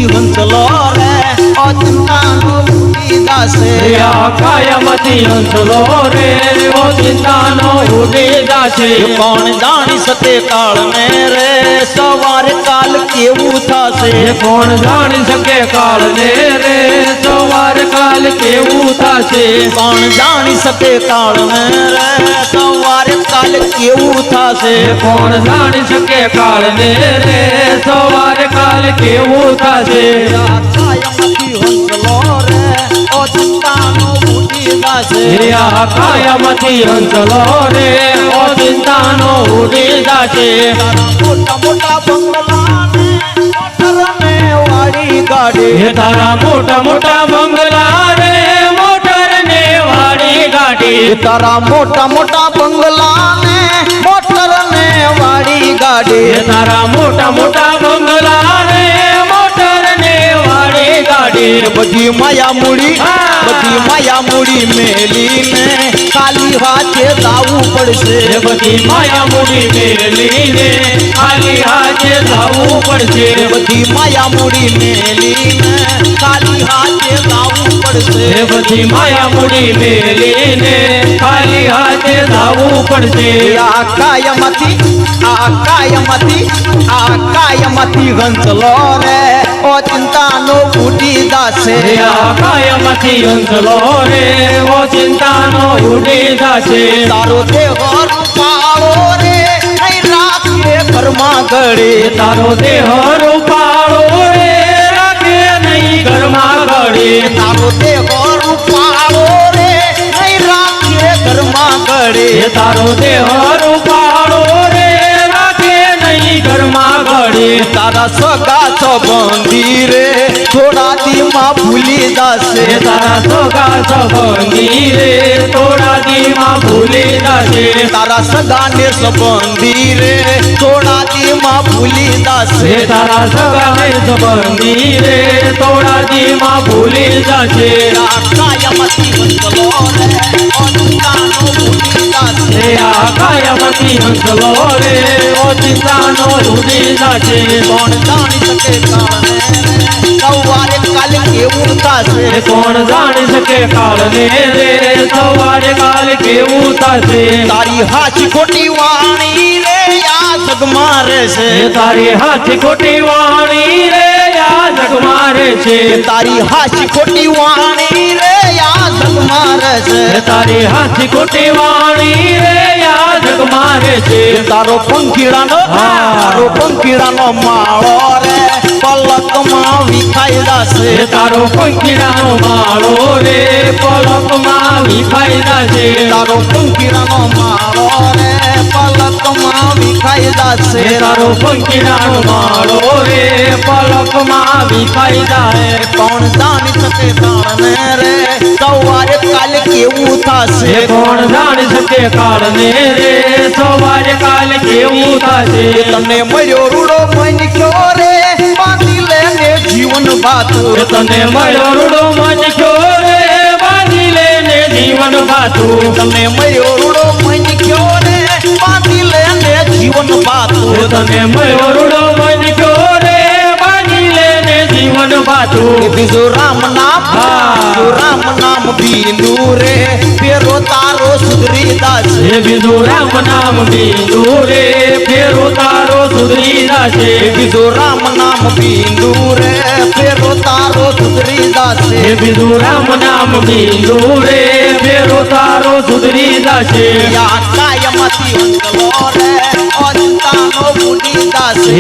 કાયમતી હંસલો રે ઓ ચિંતાનો ઉડી જાશે કાયમતી હંસલો રે ઓ ચિંતાનો ઉડી જાશે કોણ જાણી શકે કાળને રે સવારે કાલ કેવું થશે કોણ જાણી શકે કાળને રે સવારે કાલ કેવું થશે કોણ જાણી શકે કાળને રે સવારે કાલ કેવું થશે કોણ જાણી શકે કાળને રે સવારે કાલ કેવું થશે કાયમતી હંસલો રે ઓ ચિંતાનો ઉડી જાશે કાયમતી હંસલો રે ઓ ચિંતાનો ઉડી જાશે મોટા મોટા બંગલાને મોટરને વાળી ગાડી તારા મોટા મોટા બંગલા રે મોટર ને વાળી ગાડી તારા મોટા મોટા બંગલાને મોટરને વાળી ગાડી તારા મોટા મોટા બંગલા રે મોટર ને વાળી ગાડી બધી માયા મૂડી મેલીને ખાલી હાથે જાવું પડશે બધી માયા મૂડી મેલીને ખાલી હાથે જાવું પડશે બધી માયા મૂડી મેલીને ખાલી હાથે જાવું પડશે બધી માયા મૂડી મેલીને ખાલી હાથે જાવું પડશે આ કાયમતી હંસલો રે ઓ ચિંતાનો ઉડી જાશે કાયમતી હંસલો રે ઓ ચિંતાનો ઉડી જાશે તારો દેહ રૂપાળો રે નહીં રાખે ઘરમાં ગળે તારો દેહ રૂપાળો રે રાખે નહીં ઘરમાં ગળે તારો દેહ રૂપાળો રે નહીં રાખે ઘરમાં ગળે તારો દેહ રૂપાળો રે રાખે નહીં ઘરમાં ગળે તારા સગા સંબંધી રે થોડા દીમાં ભૂલી જશે તારા સગા સંબંધી રે થોડા દીમાં ભૂલી જશે તારા સગાને સંબંધી રે થોડા દીમાં ભૂલી જશે તારા સગાને સંબંધી રે થોડા દીમાં ભૂલી જશે કાયમતી હંસલો રે ઓ ચિંતાનો ઉડી જાશે કાયમતી હંસલો રે ઓ ચિંતાનો ઉડી જાશે કોણ જાણી શકે કાળને સવારે કાલે કેવું થશે કોણ જાણી શકે કાળને રે સવારે કાલ કેવું થશે તારી હાચી ખોટી વાણી રે આ જગમાં રહેશે તારી હાથી ખોટી વાણી રે આ જગમાં રહેશે તારી હાચી ખોટી વાણી રે આ જગમાં રહેશે તારી હાથી ખોટી વાણી રે આ જગમાં રહેશે તારો પંખીડાનો માળો રે પલકમાં વિખાઈ જશે તારો પંખીડાનો માળો રે પલકમાં વિખાઈ જશે તારો પંખીડાનો માળો રે પલકમાં વિખાઈ જશે તારો પંખીડાનો માળો રે પલકમાં વિખાઈ જાય કોણ જાણી શકે કાળને રે સવારે કાલે કેવું થશે કોણ જાણી શકે કાળને રે સવારે કાલ કેવું થશે તને મળ્યો રૂડો મનખ્યો રે બાંધી લેને જીવન ભાતું તને મળ્યો રૂડો મનખ્યો રે બાંધી લેને જીવન ભાતું તને મળ્યો રૂડો મનખ્યો રે બાંધી લેને જીવન ભાતું તને મળ્યો રૂડો મનખ્યો રે બાંધી લેને જીવન ભાતું બીજું રામ નામ બીનુ રે ફેરો તારો સુધરી જશે બીજું રામ નામ બીનુ રે ફેરો તારો સુધરી જશે બીજું રામ નામ બીનુ રે ફેરો તારો સુધરી જશે બીજું રામ નામ બીનુ રે ફેરો તારો સુધરી જશે કાયમતી હંસલો રે ઓ ચિંતાનો ઉડી જશે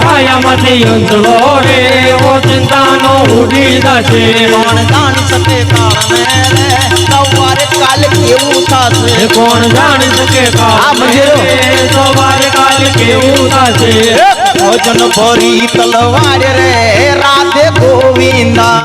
કાયમતી હંસલો રે ઓ ચિંતાનો ઉડી જશે કોણ જાણી શકે કાળને રે સવારે કાલે કેવું થશે કોણ જાણી શકે સવારે કાલ કેવું થશે ભજન ભરી તલવાર રે રાધે ગોવિંદા